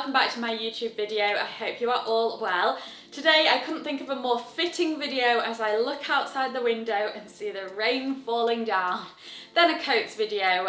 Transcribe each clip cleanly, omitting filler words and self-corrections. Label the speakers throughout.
Speaker 1: welcome back to my YouTube video. I hope you are all well. Today I couldn't think of a more fitting video as I look outside the window and see the rain falling down than a coats video.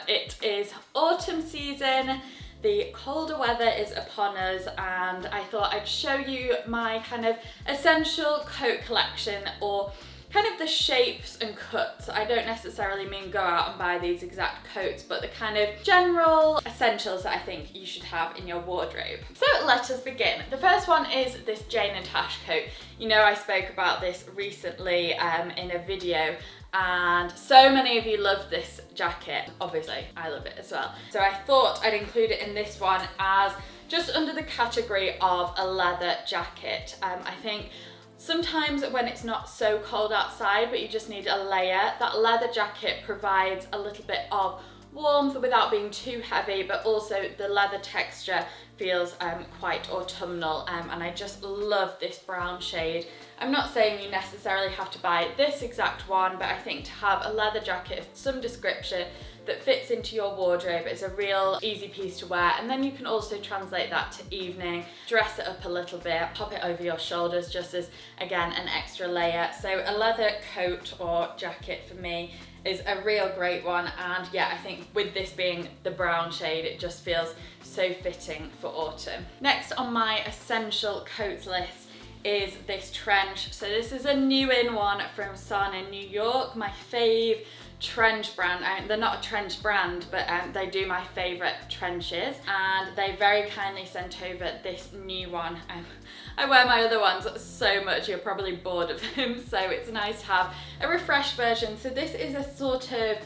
Speaker 1: It is autumn season, the colder weather is upon us, and I thought I'd show you my kind of essential coat collection, or kind of the shapes and cuts. I don't necessarily mean go out and buy these exact coats, but the kind of general essentials that I think you should have in your wardrobe. So let us begin. The first one is this Jane and Tash coat. You know, I spoke about this recently in a video, and so many of you love this jacket. Obviously, I love it as well. So I thought I'd include it in this one as just under the category of a leather jacket. I think sometimes when it's not so cold outside but you just need a layer, that leather jacket provides a little bit of warmth without being too heavy, but also the leather texture feels quite autumnal, and I just love this brown shade. I'm not saying you necessarily have to buy this exact one, but I think to have a leather jacket of some description that fits into your wardrobe is a real easy piece to wear, and then you can also translate that to evening, dress it up a little bit, pop it over your shoulders just as, again, an extra layer. So a leather coat or jacket for me is a real great one, and yeah, I think with this being the brown shade, it just feels so fitting for autumn. Next on my essential coats list is this trench. So this is a new in one from Sana, New York, my fave trench brand. They're not a trench brand, but they do my favourite trenches, and they very kindly sent over this new one. I wear my other ones so much you're probably bored of them, so it's nice to have a refreshed version. So this is a sort of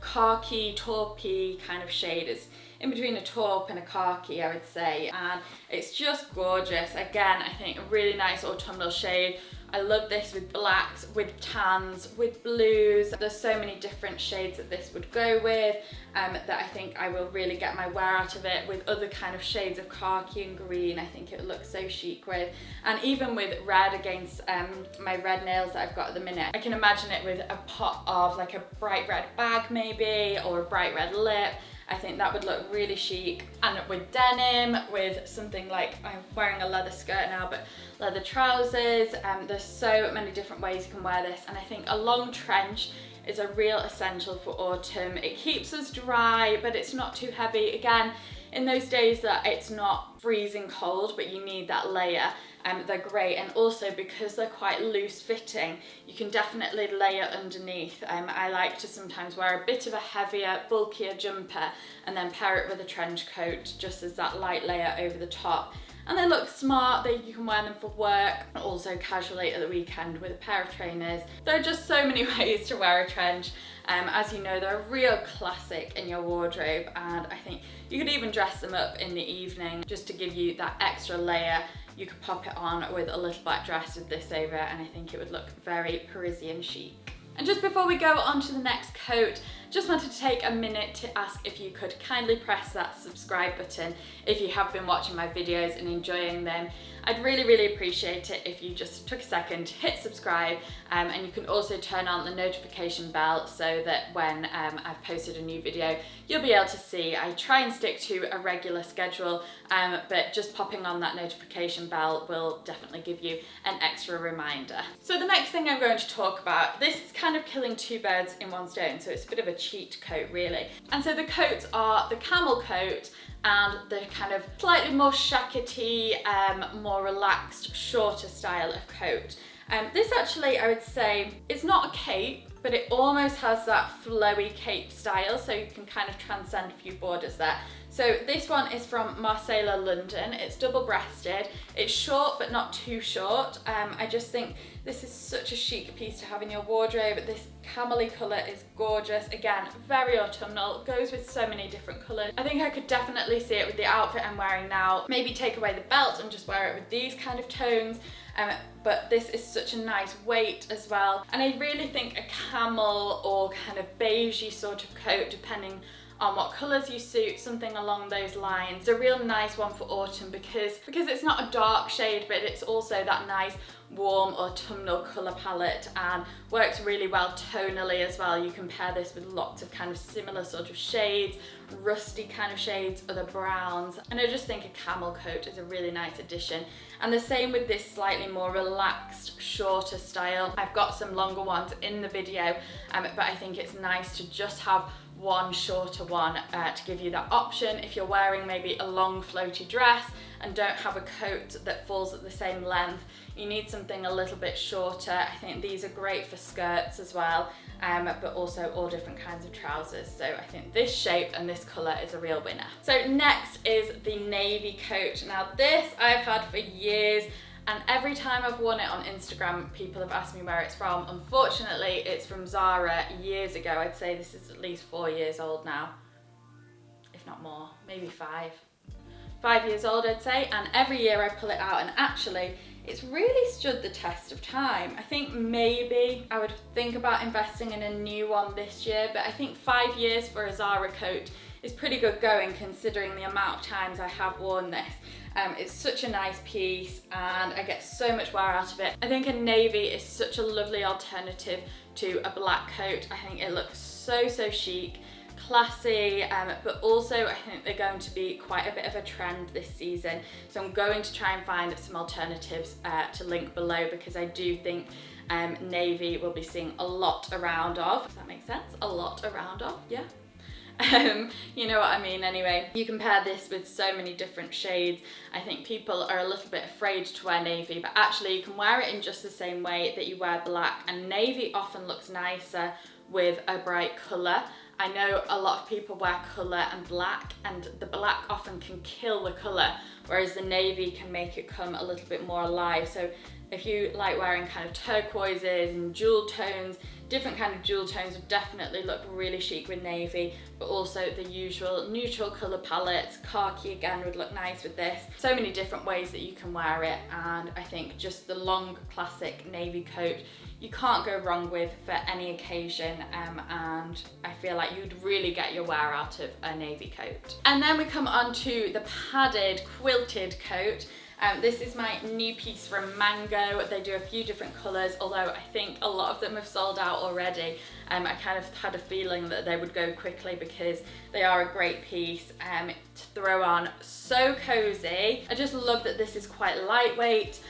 Speaker 1: khaki, taupey kind of shade. It's in between a taupe and a khaki, I would say, and it's just gorgeous. Again, I think a really nice autumnal shade. I love this with blacks, with tans, with blues. There's so many different shades that this would go with, that I think I will really get my wear out of it. With other kind of shades of khaki and green, I think it would look so chic with, and even with red against my red nails that I've got at the minute. I can imagine it with a pot of like a bright red bag maybe, or a bright red lip. I think that would look really chic. And with denim, with something like, I'm wearing a leather skirt now, but leather trousers, there's so many different ways you can wear this, and I think a long trench is a real essential for autumn. It keeps us dry, but it's not too heavy. Again, in those days that it's not freezing cold, but you need that layer, they're great. And also because they're quite loose fitting, you can definitely layer underneath. I like to sometimes wear a bit of a heavier, bulkier jumper and then pair it with a trench coat just as that light layer over the top. And they look smart. You can wear them for work, also casually at the weekend with a pair of trainers. There are just so many ways to wear a trench. As you know, they're a real classic in your wardrobe, and I think you could even dress them up in the evening just to give you that extra layer. You could pop it on with a little black dress with this over, and I think it would look very Parisian chic. And just before we go on to the next coat, just wanted to take a minute to ask if you could kindly press that subscribe button if you have been watching my videos and enjoying them. I'd really appreciate it if you just took a second to hit subscribe, and you can also turn on the notification bell so that when I've posted a new video, you'll be able to see. I try and stick to a regular schedule, but just popping on that notification bell will definitely give you an extra reminder. So the next thing I'm going to talk about, this is kind of killing two birds in one stone, so it's a bit of a cheat coat really. And so the coats are the camel coat and the kind of slightly more shackety, more relaxed, shorter style of coat. This actually, I would say, it's not a cape, but it almost has that flowy cape style, so you can kind of transcend a few borders there. So this one is from Marcella London. It's double-breasted. It's short, but not too short. I just think this is such a chic piece to have in your wardrobe. This camel-y colour is gorgeous. Again, very autumnal, goes with so many different colours. I think I could definitely see it with the outfit I'm wearing now. Maybe take away the belt and just wear it with these kind of tones. But this is such a nice weight as well. And I really think a camel or kind of beigey sort of coat, depending on what colours you suit, something along those lines. It's a real nice one for autumn because it's not a dark shade, but it's also that nice warm autumnal colour palette and works really well tonally as well. You can pair this with lots of kind of similar sort of shades, rusty kind of shades, other browns, and I just think a camel coat is a really nice addition. And the same with this slightly more relaxed, shorter style. I've got some longer ones in the video, but I think it's nice to just have one shorter one to give you that option if you're wearing maybe a long floaty dress and don't have a coat that falls at the same length. You need something a little bit shorter. I think these are great for skirts as well, but also all different kinds of trousers. So I think this shape and this colour is a real winner. So next is the navy coat. Now this I've had for years, and every time I've worn it on Instagram, people have asked me where it's from. Unfortunately, it's from Zara years ago. I'd say this is at least 4 years old now, if not more, maybe 5. 5 years old, I'd say, and every year I pull it out, and actually, it's really stood the test of time. I think maybe I would think about investing in a new one this year, but I think 5 years for a Zara coat is pretty good going considering the amount of times I have worn this. It's such a nice piece and I get so much wear out of it. I think a navy is such a lovely alternative to a black coat. I think it looks so chic, classy, but also I think they're going to be quite a bit of a trend this season. So I'm going to try and find some alternatives to link below, because I do think navy will be seeing a lot around of. Does that make sense? A lot around of, yeah. You know what I mean anyway. You can pair this with so many different shades. I think people are a little bit afraid to wear navy, but actually you can wear it in just the same way that you wear black, and navy often looks nicer with a bright colour. I know a lot of people wear colour and black, and the black often can kill the colour, whereas the navy can make it come a little bit more alive. So if you like wearing kind of turquoises and jewel tones, different kind of jewel tones would definitely look really chic with navy, but also the usual neutral colour palettes. Khaki again would look nice with this. So many different ways that you can wear it, and I think just the long classic navy coat you can't go wrong with for any occasion, and I feel like you'd really get your wear out of a navy coat. And then we come on to the padded quilted coat. This is my new piece from Mango. They do a few different colours, although I think a lot of them have sold out already. I kind of had a feeling that they would go quickly because they are a great piece to throw on. So cozy. I just love that this is quite lightweight,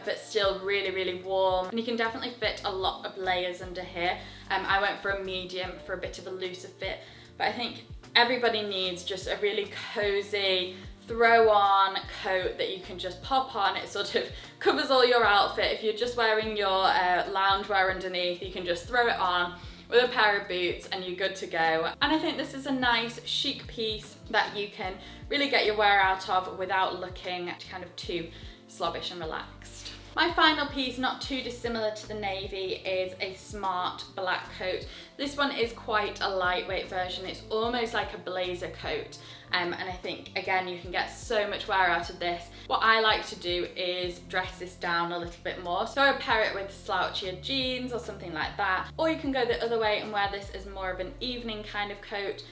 Speaker 1: but still really warm, and you can definitely fit a lot of layers under here. I went for a medium for a bit of a looser fit, but I think everybody needs just a really cozy throw on coat that you can just pop on. It sort of covers all your outfit. If you're just wearing your loungewear underneath, you can just throw it on with a pair of boots and you're good to go. And I think this is a nice chic piece that you can really get your wear out of without looking kind of too slobbish and relaxed. My final piece, not too dissimilar to the navy, is a smart black coat. This one is quite a lightweight version. It's almost like a blazer coat. And I think, again, you can get so much wear out of this. What I like to do is dress this down a little bit more. So I pair it with slouchier jeans or something like that. Or you can go the other way and wear this as more of an evening kind of coat.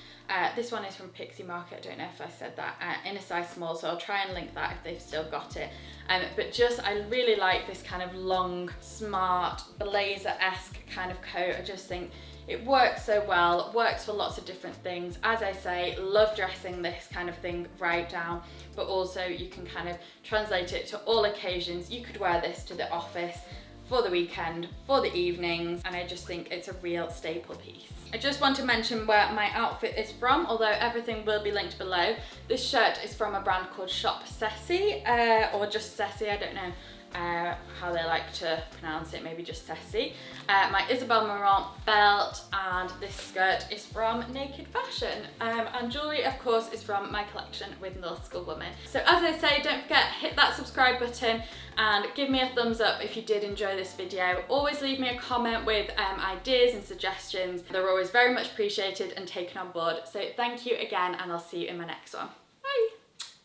Speaker 1: This one is from Pixie Market, I don't know if I said that, in a size small, so I'll try and link that if they've still got it. But just, I really like this kind of long, smart, blazer-esque kind of coat. I just think it works so well, works for lots of different things. As I say, love dressing this kind of thing right down, but also you can kind of translate it to all occasions. You could wear this to the office, for the weekend, for the evenings, and I just think it's a real staple piece. I just want to mention where my outfit is from, although everything will be linked below. This shirt is from a brand called Shop Ceci, or just Ceci, I don't know how they like to pronounce it, maybe just Ceci. My Isabel Marant belt, and this skirt is from Naked Fashion. And jewellery, of course, is from my collection with North School Woman. So as I say, don't forget, hit that subscribe button and give me a thumbs up if you did enjoy this video. Always leave me a comment with ideas and suggestions. They're always very much appreciated and taken on board. So thank you again, and I'll see you in my next one.